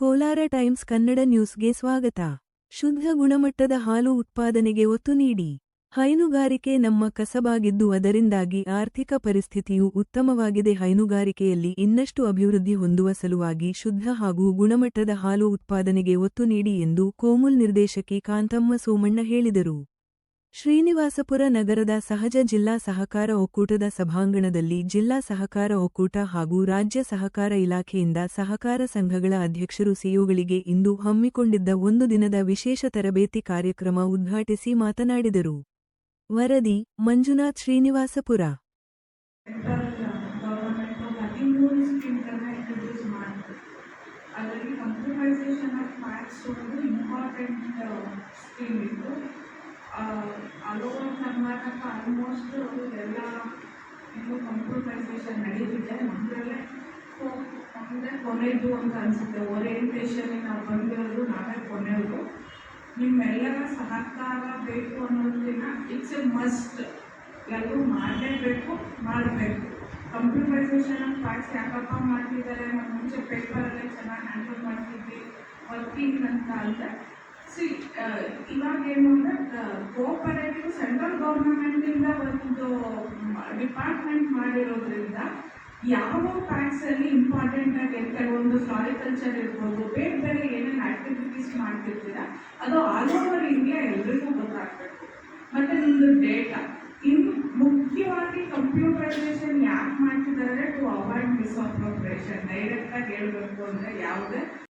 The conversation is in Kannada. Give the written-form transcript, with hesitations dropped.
ಕೋಲಾರ ಟೈಮ್ಸ್ ಕನ್ನಡ ನ್ಯೂಸ್ಗೆ ಸ್ವಾಗತ. ಶುದ್ಧ ಗುಣಮಟ್ಟದ ಹಾಲು ಉತ್ಪಾದನೆಗೆ ಒತ್ತು ನೀಡಿ. ಹೈನುಗಾರಿಕೆ ನಮ್ಮ ಕಸಬಾಗಿದ್ದು ಅದರಿಂದಾಗಿ ಆರ್ಥಿಕ ಪರಿಸ್ಥಿತಿಯೂ ಉತ್ತಮವಾಗಿದೆ. ಹೈನುಗಾರಿಕೆಯಲ್ಲಿ ಇನ್ನಷ್ಟು ಅಭಿವೃದ್ಧಿ ಹೊಂದುವ ಸಲುವಾಗಿ ಶುದ್ಧ ಹಾಗೂ ಗುಣಮಟ್ಟದ ಹಾಲು ಉತ್ಪಾದನೆಗೆ ಒತ್ತು ನೀಡಿ ಎಂದು ಕೋಮುಲ್ ನಿರ್ದೇಶಕಿ ಕಾಂತಮ್ಮ ಸೋಮಣ್ಣ ಹೇಳಿದರು. ಶ್ರೀನಿವಾಸಪುರ ನಗರದ ಸಹಜ ಜಿಲ್ಲಾ ಸಹಕಾರ ಒಕ್ಕೂಟದ ಸಭಾಂಗಣದಲ್ಲಿ ಜಿಲ್ಲಾ ಸಹಕಾರ ಒಕ್ಕೂಟ ಹಾಗೂ ರಾಜ್ಯ ಸಹಕಾರ ಇಲಾಖೆಯಿಂದ ಸಹಕಾರ ಸಂಘಗಳ ಅಧ್ಯಕ್ಷರು ಸಿಇಒಗಳಿಗೆ ಇಂದು ಹಮ್ಮಿಕೊಂಡಿದ್ದ ಒಂದು ದಿನದ ವಿಶೇಷ ತರಬೇತಿ ಕಾರ್ಯಕ್ರಮ ಉದ್ಘಾಟಿಸಿ ಮಾತನಾಡಿದರು. ವರದಿ Manjunath, Srinivasapura. All over Karnataka almost ಎಲ್ಲ ಇನ್ನು ಕಂಪ್ಯೂಟರೈಸೇಷನ್ ನಡೀತಿದೆ. ನಮ್ಮದ್ರಲ್ಲೇ ಕೊನೆಯದು ಅಂತ ಅನಿಸುತ್ತೆ. ಓರಿಯೆಂಟೇಷನ್ ನಾವು ಬಂದಿರೋದು ನಾವೇ ಕೊನೆಯದು. ನಿಮ್ಮೆಲ್ಲರ ಸಹಕಾರ ಬೇಕು ಅನ್ನೋದಕ್ಕಿಂತ ಇಟ್ಸ್ ಎ ಮಸ್ಟ್. ಎಲ್ಲರೂ ಮಾಡಲೇಬೇಕು, ಮಾಡಬೇಕು. ಕಂಪ್ಯೂಟರೈಸೇಷನ್ ಆಫ್ ಫ್ಯಾಕ್ಟ್ಸ್ ಯಾಕಪ್ಪ ಮಾಡ್ತಿದ್ದಾರೆ? ನಾವು ಮುಂಚೆ ಪೇಪರಲ್ಲೇ ಚೆನ್ನಾಗಿ ಹ್ಯಾಂಡಲ್ ಮಾಡ್ತಿದ್ವಿ ವರ್ಕಿಂಗ್ ಅಂತ ಅಂದರೆ ಇವಾಗೇನು ಅಂದರೆ ಕೋಆಪರೇಟಿವ್ ಸೆಂಟ್ರಲ್ ಗೌರ್ಮೆಂಟಿಂದ ಒಂದು ಡಿಪಾರ್ಟ್ಮೆಂಟ್ ಮಾಡಿರೋದ್ರಿಂದ ಯಾವ ಪ್ಯಾಕ್ಸಲ್ಲಿ ಇಂಪಾರ್ಟೆಂಟ್ ಆಗಿ ಕೆಲವೊಂದು ಫ್ಲಾರಿಕಲ್ಚರ್ ಇರ್ಬೋದು, ಬೇರೆ ಬೇರೆ ಏನೇನು ಆ್ಯಕ್ಟಿವಿಟೀಸ್ ಮಾಡ್ತಿರ್ತೀರ ಅದು ಆಲ್ ಓವರ್ ಇಂಡಿಯಾ ಎಲ್ರಿಗೂ ಗೊತ್ತಾಗಬೇಕು. ಮತ್ತು ನಿಮ್ಮದು ಡೇಟಾ ಇನ್ನು ಮುಖ್ಯವಾಗಿ ಕಂಪ್ಯೂಟರೈಸೇಷನ್ ಯಾಕೆ ಮಾಡ್ತಿದ್ದಾರೆ? To avoid misappropriation. ಡೈರೆಕ್ಟಾಗಿ ಹೇಳಬೇಕು ಅಂದರೆ ಯಾವುದೇ